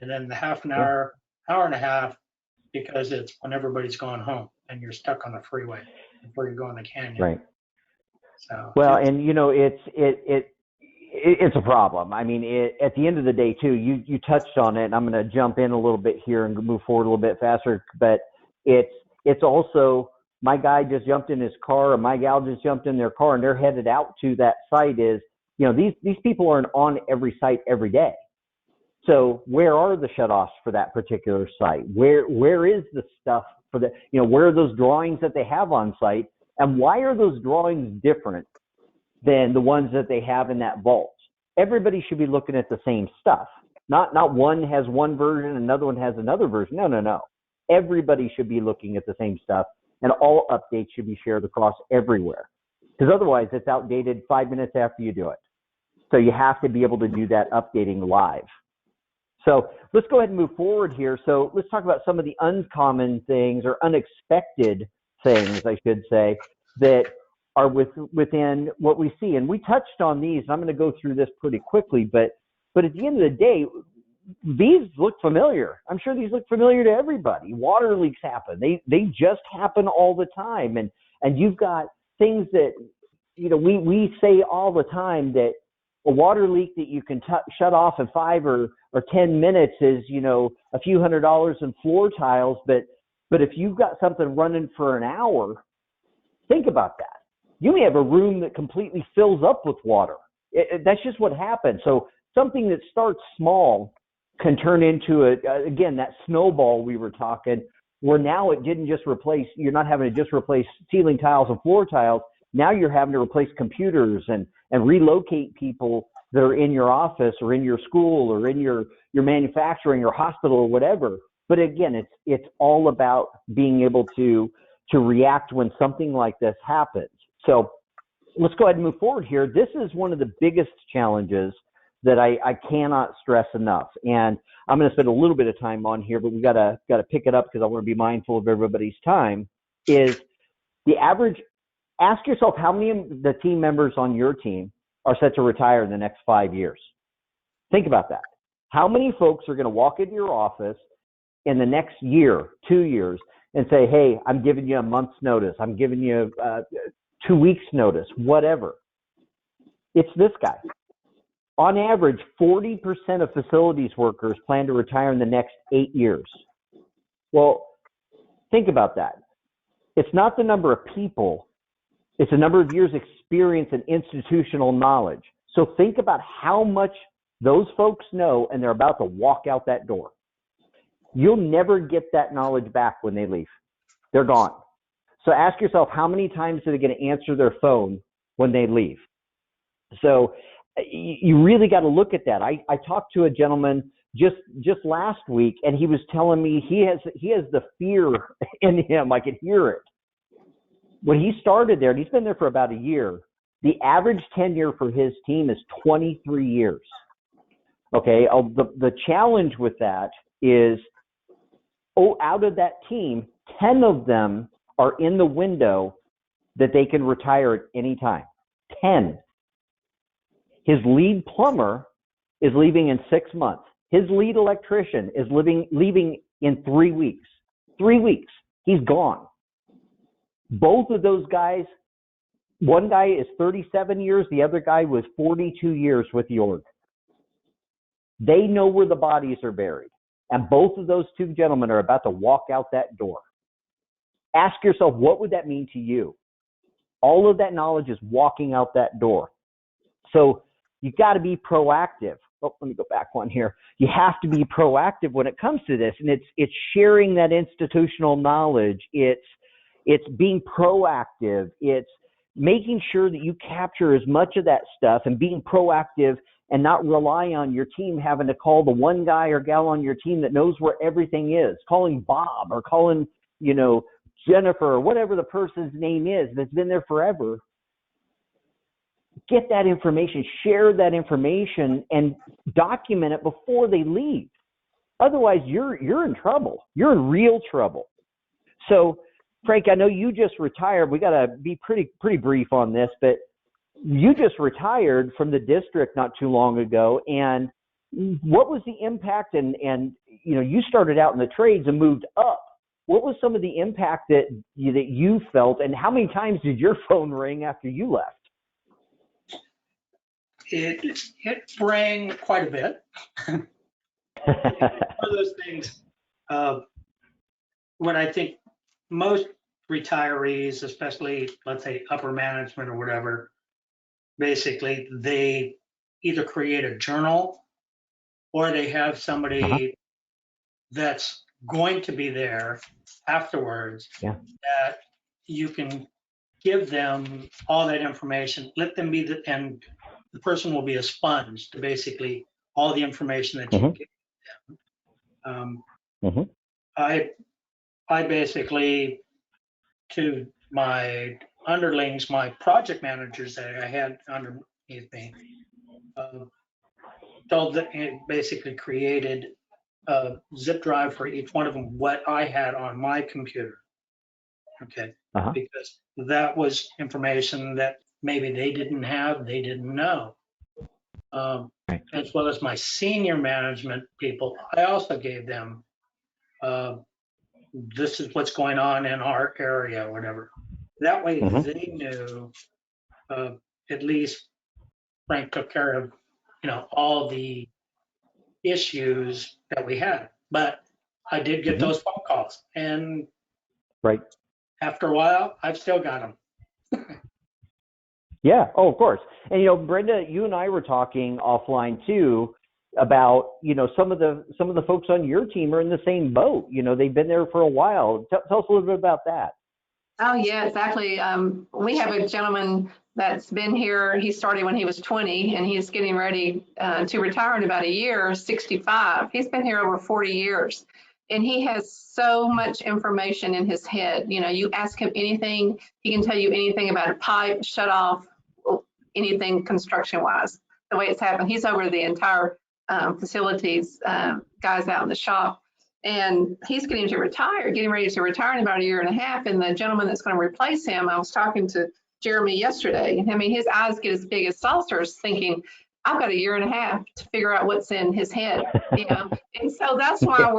and then the half an hour, hour and a half, because it's when everybody's going home and you're stuck on the freeway before you go in the canyon. Right. So, well, and you know, it's a problem. I mean, at the end of the day, too, you touched on it, and I'm going to jump in a little bit here and move forward a little bit faster. But it's also, my guy just jumped in his car, or my gal just jumped in their car, and they're headed out to that site. Is, you know, these people aren't on every site every day. So where are the shutoffs for that particular site? Where is the stuff for the, you know, where are those drawings that they have on site, and why are those drawings different than the ones that they have in that vault? Everybody should be looking at the same stuff. Not one has one version, another one has another version. No. Everybody should be looking at the same stuff, and all updates should be shared across everywhere. Because otherwise it's outdated 5 minutes after you do it. So you have to be able to do that updating live. So let's go ahead and move forward here. So let's talk about some of the uncommon things, or unexpected things, I should say, that are within what we see. And we touched on these, and I'm going to go through this pretty quickly, but at the end of the day, these look familiar. I'm sure these look familiar to everybody. Water leaks happen. They just happen all the time. And you've got things that, you know, we say all the time that a water leak that you can shut off in 5 or 10 minutes is, you know, a few $100s in floor tiles. But if you've got something running for an hour, think about that. You may have a room that completely fills up with water. That's just what happens. So something that starts small can turn into again, that snowball we were talking, where now it didn't just replace, you're not having to just replace ceiling tiles and floor tiles. Now you're having to replace computers and relocate people that are in your office or in your school or in your manufacturing or hospital or whatever. But again, it's all about being able to react when something like this happens. So let's go ahead and move forward here. This is one of the biggest challenges that I cannot stress enough. And I'm going to spend a little bit of time on here, but we got to pick it up because I want to be mindful of everybody's time. Is the average, ask yourself how many of the team members on your team are set to retire in the next 5 years. Think about that. How many folks are going to walk into your office in the next year, 2 years, and say, hey, I'm giving you a month's notice. I'm giving you 2 weeks notice, whatever. It's this guy. On average, 40% of facilities workers plan to retire in the next 8 years. Well, think about that. It's not the number of people. It's the number of years experience and institutional knowledge. So think about how much those folks know, and they're about to walk out that door. You'll never get that knowledge back when they leave. They're gone. So ask yourself, how many times are they going to answer their phone when they leave? So you really got to look at that. I talked to a gentleman just last week, and he was telling me he has the fear in him. I could hear it. When he started there, and he's been there for about a year, The average tenure for his team is 23 years. Okay, the challenge with that is, out of that team, 10 of them are in the window that they can retire at any time. 10. His lead plumber is leaving in 6 months. His lead electrician is leaving in 3 weeks. 3 weeks. He's gone. Both of those guys, one guy is 37 years, the other guy was 42 years with the org. They know where the bodies are buried. And both of those two gentlemen are about to walk out that door. Ask yourself, what would that mean to you? All of that knowledge is walking out that door. So you got to be proactive. Oh, let me go back one here. You have to be proactive when it comes to this. And it's sharing that institutional knowledge. It's being proactive. It's making sure that you capture as much of that stuff and being proactive and not rely on your team having to call the one guy or gal on your team that knows where everything is, calling Bob or calling, Jennifer or whatever the person's name is that's been there forever. Get that information, share that information, and document it before they leave. Otherwise, you're in trouble. You're in real trouble. So, Frank, I know you just retired. We got to be pretty brief on this, but you just retired from the district not too long ago. And what was the impact? And you started out in the trades and moved up. What was some of the impact that you felt, and how many times did your phone ring after you left? It rang quite a bit. One of those things, what I think most retirees, especially, let's say, upper management or whatever, basically, they either create a journal or they have somebody that's going to be there afterwards that you can give them all that information, let them be and the person will be a sponge to basically all the information that you give them. I basically, to my underlings, my project managers that I had underneath me, told that it basically created a zip drive for each one of them, what I had on my computer. Okay. Because that was information that maybe they didn't have, they didn't know. As well as my senior management people, I also gave them, this is what's going on in our area or whatever. That way they knew, at least Frank took care of, all the issues that we had. But I did get those phone calls, and after a while, I've still got them. Yeah. Oh, of course. And Brenda, you and I were talking offline too about some of the folks on your team are in the same boat. They've been there for a while. Tell us a little bit about that. Oh yeah, exactly. We have a gentleman that's been here. He started when he was 20, and he's getting ready to retire in about a year, 65. He's been here over 40 years. And he has so much information in his head. You ask him anything, he can tell you anything about a pipe, shut off, anything construction-wise, the way it's happened. He's over the entire facilities, guys out in the shop. And he's getting ready to retire in about a year and a half. And the gentleman that's going to replace him, I was talking to Jeremy yesterday. I mean, his eyes get as big as saucers thinking, I've got a year and a half to figure out what's in his head, And so that's why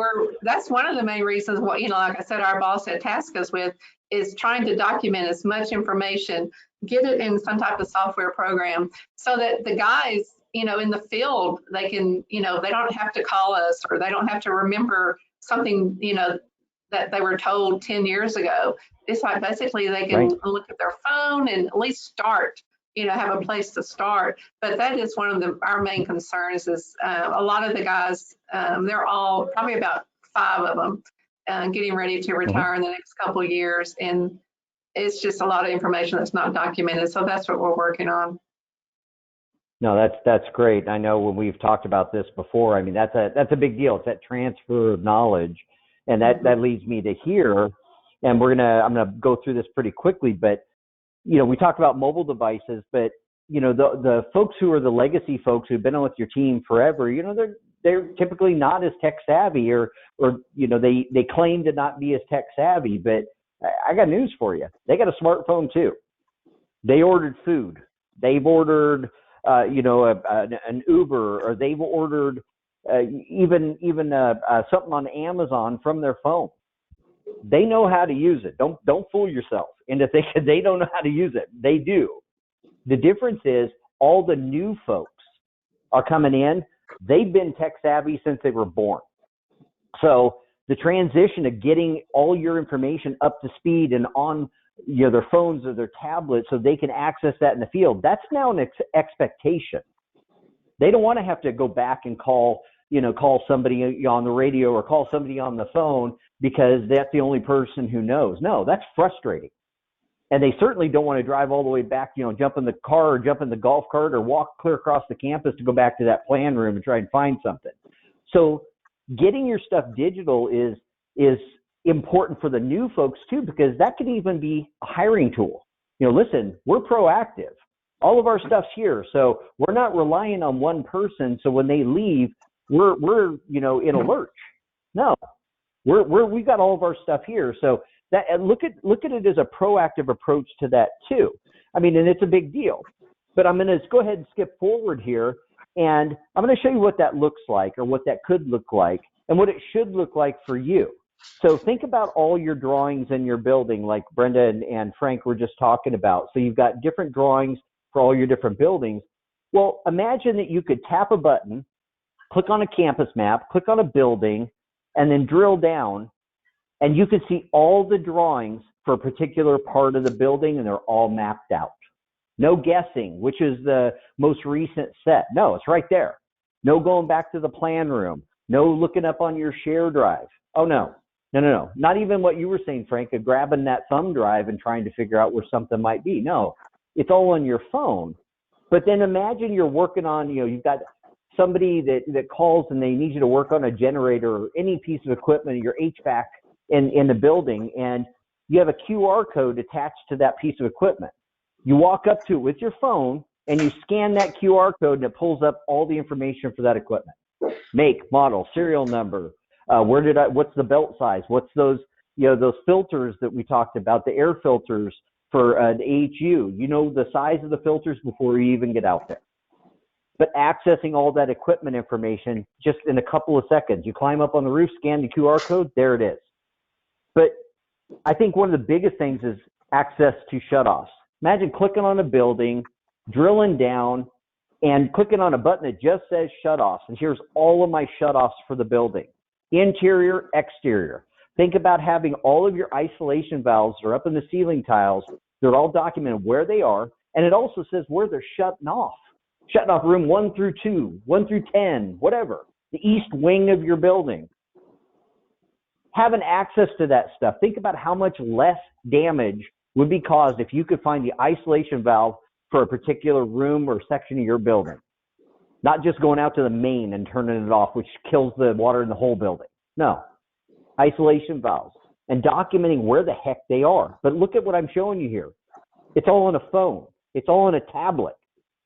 that's one of the main reasons why, like I said, our boss had tasked us with is trying to document as much information, get it in some type of software program so that the guys, in the field, they can, they don't have to call us or they don't have to remember something, that they were told 10 years ago. It's like basically they can look at their phone and at least start, have a place to start. But that is one of our main concerns is a lot of the guys, they're all probably about 5 of them getting ready to retire in the next couple of years. And it's just a lot of information that's not documented. So that's what we're working on. No, that's great. I know when we've talked about this before, I mean, that's a big deal. It's that transfer of knowledge. And that leads me to here, and I'm going to go through this pretty quickly, but we talked about mobile devices, but the folks who are the legacy folks who've been on with your team forever, they're typically not as tech savvy, or they claim to not be as tech savvy. But I got news for you. They got a smartphone too. They ordered food. They've ordered an Uber, or they've ordered even something on Amazon from their phone. They know how to use it. Don't fool yourself into thinking they don't know how to use it. They do. The difference is all the new folks are coming in. They've been tech savvy since they were born. So the transition of getting all your information up to speed and on their phones or their tablets so they can access that in the field, that's now an expectation. They don't want to have to go back and call somebody on the radio or call somebody on the phone because that's the only person who knows. No, that's frustrating. And they certainly don't want to drive all the way back, jump in the car or jump in the golf cart or walk clear across the campus to go back to that plan room and try and find something. So getting your stuff digital is important for the new folks too, because that could even be a hiring tool. Listen, we're proactive. All of our stuff's here. So we're not relying on one person. So when they leave, we're in a lurch. No, we've got all of our stuff here. So that, and look at it as a proactive approach to that too. I mean, and it's a big deal. But I'm going to go ahead and skip forward here, and I'm going to show you what that looks like, or what that could look like, and what it should look like for you. So think about all your drawings in your building, like Brenda and Frank were just talking about. So you've got different drawings for all your different buildings. Well, imagine that you could tap a button, click on a campus map, click on a building, and then drill down, and you can see all the drawings for a particular part of the building, and they're all mapped out. No guessing which is the most recent set. No, it's right there. No going back to the plan room. No looking up on your share drive. Oh, no. No. Not even what you were saying, Frank, of grabbing that thumb drive and trying to figure out where something might be. No, it's all on your phone. But then imagine you're working on, you've got somebody that calls and they need you to work on a generator or any piece of equipment, your HVAC in the building, and you have a QR code attached to that piece of equipment. You walk up to it with your phone and you scan that QR code, and it pulls up all the information for that equipment. Make, model, serial number, what's the belt size, what's those filters that we talked about, the air filters for an AHU, the size of the filters before you even get out there. But accessing all that equipment information just in a couple of seconds. You climb up on the roof, scan the QR code, there it is. But I think one of the biggest things is access to shutoffs. Imagine clicking on a building, drilling down, and clicking on a button that just says shutoffs. And here's all of my shutoffs for the building. Interior, exterior. Think about having all of your isolation valves that are up in the ceiling tiles. They're all documented where they are. And it also says where they're shutting off. Shutting off room 1 through 2, 1 through 10, whatever. The east wing of your building. Having access to that stuff. Think about how much less damage would be caused if you could find the isolation valve for a particular room or section of your building. Not just going out to the main and turning it off, which kills the water in the whole building. No. Isolation valves. And documenting where the heck they are. But look at what I'm showing you here. It's all on a phone. It's all on a tablet.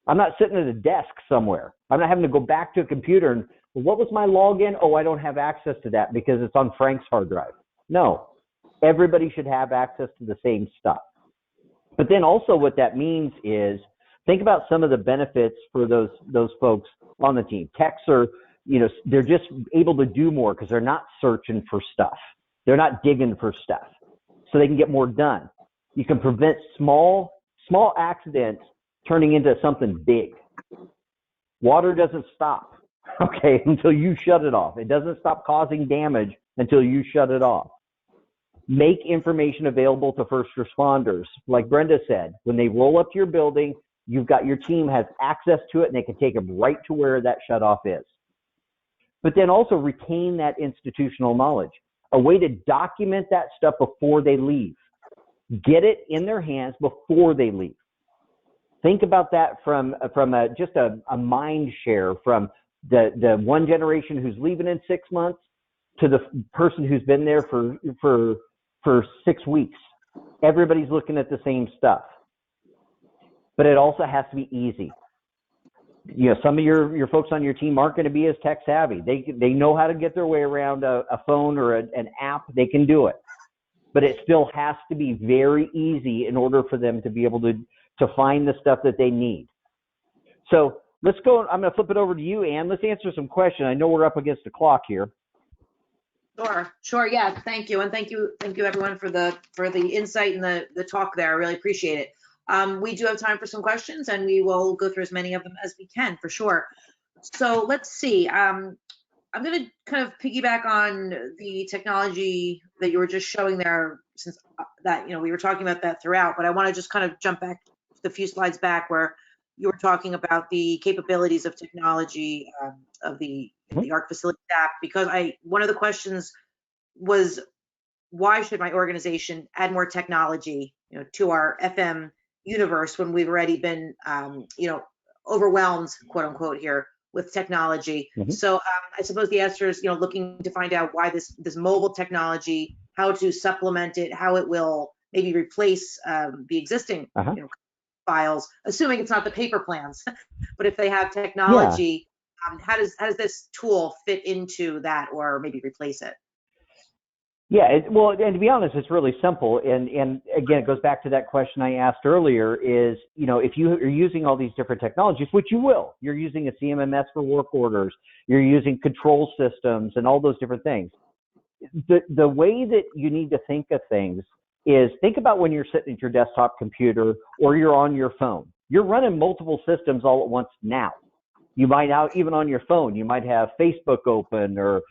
I'm not sitting at a desk somewhere. I'm not having to go back to a computer and, well, what was my login? Oh, I don't have access to that because it's on Frank's hard drive. No. Everybody should have access to the same stuff. But then also what that means is, think about some of the benefits for those folks on the team. Techs are, they're just able to do more because they're not searching for stuff. They're not digging for stuff. So they can get more done. You can prevent small accidents turning into something big. Water doesn't stop, okay, until you shut it off. It doesn't stop causing damage until you shut it off. Make information available to first responders. Like Brenda said, when they roll up to your building, you've got your team has access to it and they can take them right to where that shutoff is. But then also retain that institutional knowledge, a way to document that stuff before they leave. Get it in their hands before they leave. Think about that from just a mind share from the one generation who's leaving in 6 months to the person who's been there for 6 weeks. Everybody's looking at the same stuff. but it also has to be easy. You know, some of your folks on your team aren't going to be as tech savvy. They know how to get their way around a phone or an app. They can do it, but it still has to be very easy in order for them to be able to find the stuff that they need. So let's go. I'm going to flip it over to you, Ann. Let's answer some questions. I know we're up against the clock here. Sure. Yeah. Thank you. And thank you everyone for the insight and the talk there. I really appreciate it. We do have time for some questions, and we will go through as many of them as we can, for sure. So let's see. I'm going to kind of piggyback on the technology that you were just showing there, since that, we were talking about that throughout, but I want to just kind of jump back a few slides back where you were talking about the capabilities of technology of the ARC facility app, because one of the questions was, why should my organization add more technology, to our FM universe when we've already been, overwhelmed, quote unquote, here with technology. So I suppose the answer is, looking to find out why this mobile technology, how to supplement it, how it will maybe replace the existing files, assuming it's not the paper plans. But if they have technology, how does this tool fit into that, or maybe replace it? Yeah, well, and to be honest, it's really simple. And again, it goes back to that question I asked earlier is, if you are using all these different technologies, which you will, you're using a CMMS for work orders, you're using control systems and all those different things. The way that you need to think of things is, think about when you're sitting at your desktop computer or you're on your phone. You're running multiple systems all at once now. You might even on your phone, you might have Facebook open or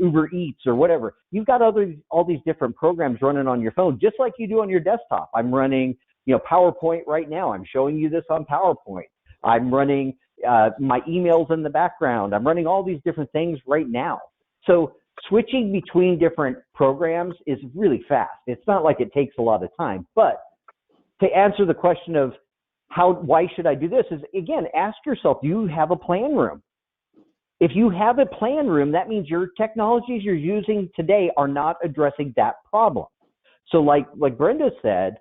Uber Eats or whatever. You've got all these different programs running on your phone, just like you do on your desktop. I'm running, PowerPoint right now. I'm showing you this on PowerPoint. I'm running my emails in the background. I'm running all these different things right now. So switching between different programs is really fast. It's not like it takes a lot of time. But to answer the question of why should I do this, is, again, ask yourself, do you have a plan room? If you have a plan room, that means your technologies you're using today are not addressing that problem. So like Brenda said,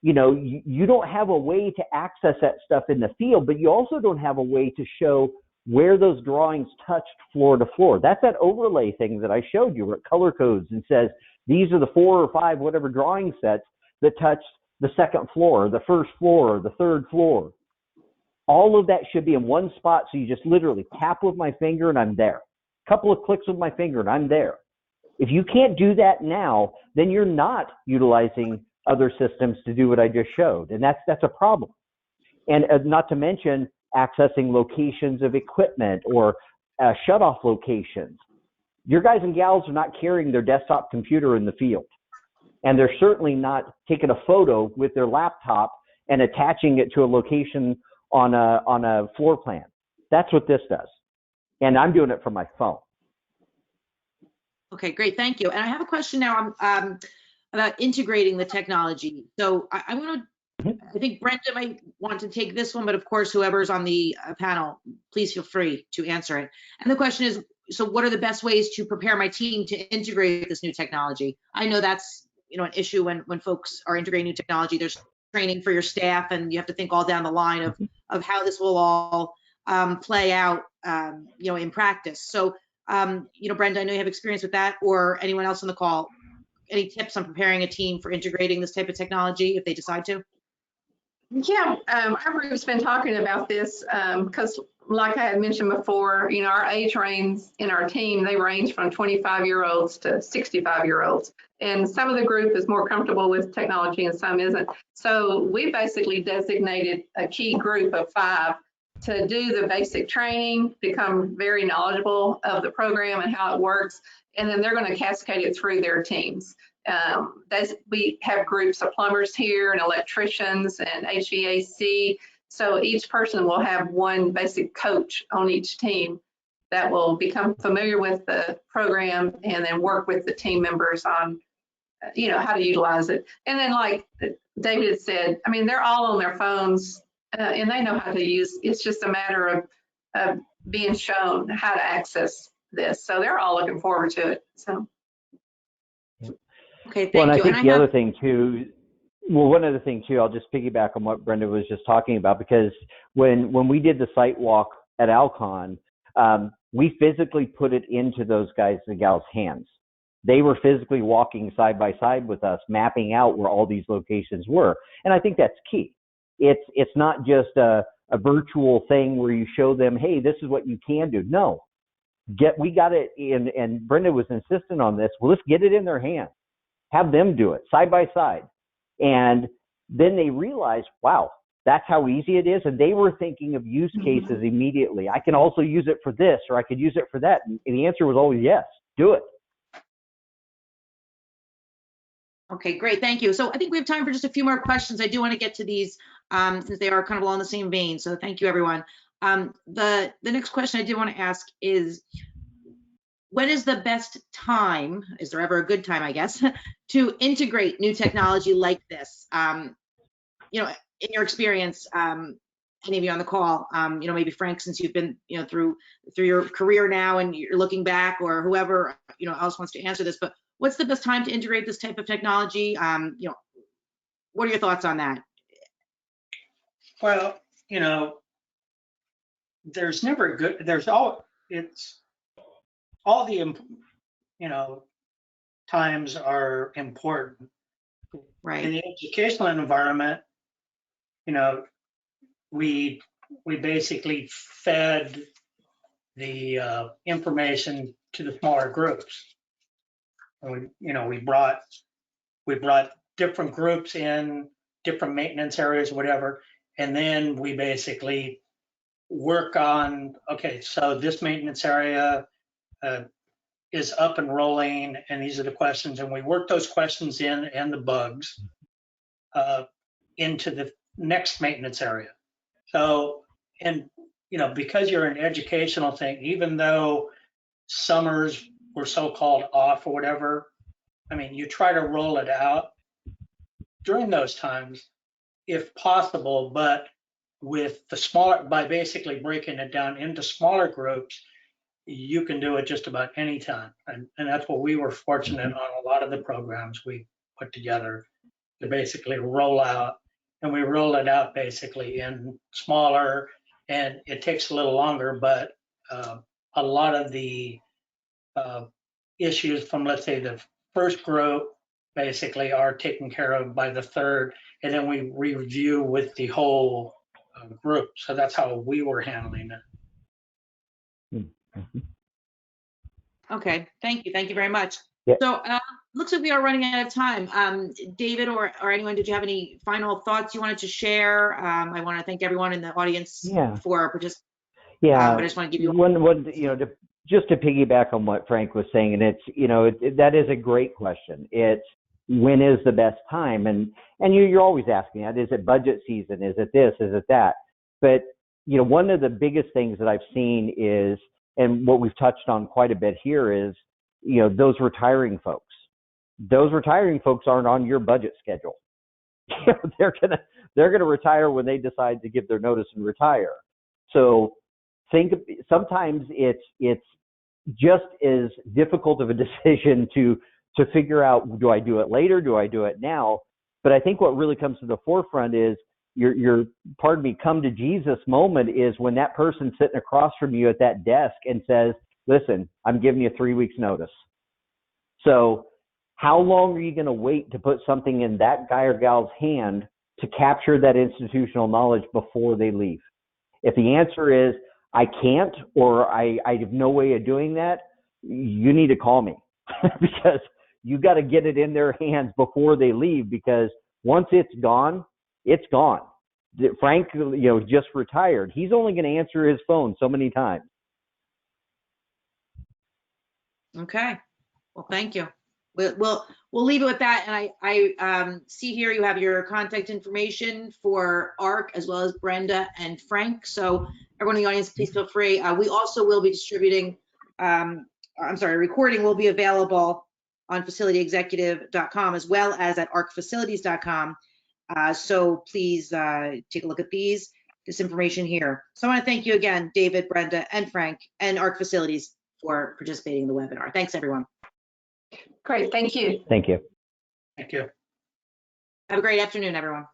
you don't have a way to access that stuff in the field, but you also don't have a way to show where those drawings touched floor to floor. That's that overlay thing that I showed you, where it color codes and says, these are the 4 or 5, whatever drawing sets that touched the second floor, the first floor, the third floor. All of that should be in one spot, so you just literally tap with my finger and I'm there. A couple of clicks with my finger and I'm there. If you can't do that now, then you're not utilizing other systems to do what I just showed, and that's a problem. And not to mention accessing locations of equipment or shut-off locations. Your guys and gals are not carrying their desktop computer in the field. And they're certainly not taking a photo with their laptop and attaching it to a location on a floor plan. That's what this does. And I'm doing it from my phone. Okay, great. Thank you. And I have a question now about integrating the technology. So I'm going to, I think Brenda might want to take this one, but of course, whoever's on the panel, please feel free to answer it. And the question is, so what are the best ways to prepare my team to integrate this new technology? I know that's an issue when folks are integrating new technology. There's training for your staff, and you have to think all down the line of how this will all play out, in practice. So, Brenda, I know you have experience with that, or anyone else on the call. Any tips on preparing a team for integrating this type of technology if they decide to? Yeah, our group's been talking about this because, like I had mentioned before, our age range in our team, they range from 25-year-olds to 65-year-olds. And some of the group is more comfortable with technology and some isn't. So we basically designated a key group of 5 to do the basic training, become very knowledgeable of the program and how it works, and then they're going to cascade it through their teams. We have groups of plumbers here and electricians and HVAC. So each person will have one basic coach on each team that will become familiar with the program and then work with the team members on, how to utilize it. And then, like David said, they're all on their phones and they know how to use. It's just a matter of being shown how to access this. So they're all looking forward to it. So. Okay, thank well, and you. I think the other thing too, Well, one other thing too, I'll just piggyback on what Brenda was just talking about, because when we did the site walk at Alcon, we physically put it into those guys and gals' hands. They were physically walking side by side with us, mapping out where all these locations were. And I think that's key. It's not just a virtual thing where you show them, hey, this is what you can do. No, we got it in, and Brenda was insistent on this. Well, let's get it in their hands. Have them do it side by side. And then they realized, wow, that's how easy it is. And they were thinking of use cases immediately. I can also use it for this, or I could use it for that. And the answer was always yes, do it. Okay, great, thank you. So I think we have time for just a few more questions. I do want to get to these since they are kind of all in the same vein. So thank you, everyone. The next question I did want to ask is, when is the best time, is there ever a good time, I guess, to integrate new technology like this? You know, in your experience, any of you on the call, you know, maybe Frank, since you've been, you know, through your career now and you're looking back, or whoever, you know, else wants to answer this, but what's the best time to integrate this type of technology? You know, what are your thoughts on that? Well, you know, there's never good, there's all, it's all the, you know, times are important. Right. In the educational environment, you know, we basically fed the information to the smaller groups. And we, you know, we brought different groups in, different maintenance areas, whatever, and then we basically work on, okay, so this maintenance area is up and rolling, and these are the questions, and we work those questions in and the bugs into the next maintenance area. So, and you know, because you're an educational thing, even though summers were so-called off or whatever, I mean, you try to roll it out during those times if possible, but with the smaller, by basically breaking it down into smaller groups, you can do it just about any time. And that's what we were fortunate on a lot of the programs we put together to basically roll out. And we roll it out basically in smaller, and it takes a little longer, but a lot of the issues from, let's say, the first group basically are taken care of by the third, and then we review with the whole group. So that's how we were handling it. Okay, thank you. Thank you very much. Yeah. So looks like we are running out of time. David or anyone, did you have any final thoughts you wanted to share? I want to thank everyone in the audience for participating. Yeah, I just want to give you one, you know, just to piggyback on what Frank was saying, and it's, you know, that is a great question. It's, when is the best time? And you're always asking that. Is it budget season? Is it this? Is it that? But, you know, one of the biggest things that I've seen is, and what we've touched on quite a bit here is, you know, those retiring folks. Those retiring folks aren't on your budget schedule. They're gonna retire when they decide to give their notice and retire. So sometimes it's just as difficult of a decision to figure out, do I do it later? Do I do it now? But I think what really comes to the forefront is your pardon me, come to Jesus moment is when that person sitting across from you at that desk and says, listen, I'm giving you 3 weeks notice. So how long are you going to wait to put something in that guy or gal's hand to capture that institutional knowledge before they leave? If the answer is, I can't, or I have no way of doing that, you need to call me because you got to get it in their hands before they leave, because once it's gone, it's gone. Frank, you know, just retired. He's only going to answer his phone so many times. Okay. Well, thank you. We'll leave it with that. And I see here you have your contact information for ARC as well as Brenda and Frank. So everyone in the audience, please feel free. We also will be distributing, recording will be available on facilityexecutive.com as well as at arcfacilities.com. So please take a look at this information here. So I want to thank you again, David, Brenda, and Frank, and ARC Facilities for participating in the webinar. Thanks, everyone. Great, thank you. Thank you. Thank you. Have a great afternoon, everyone.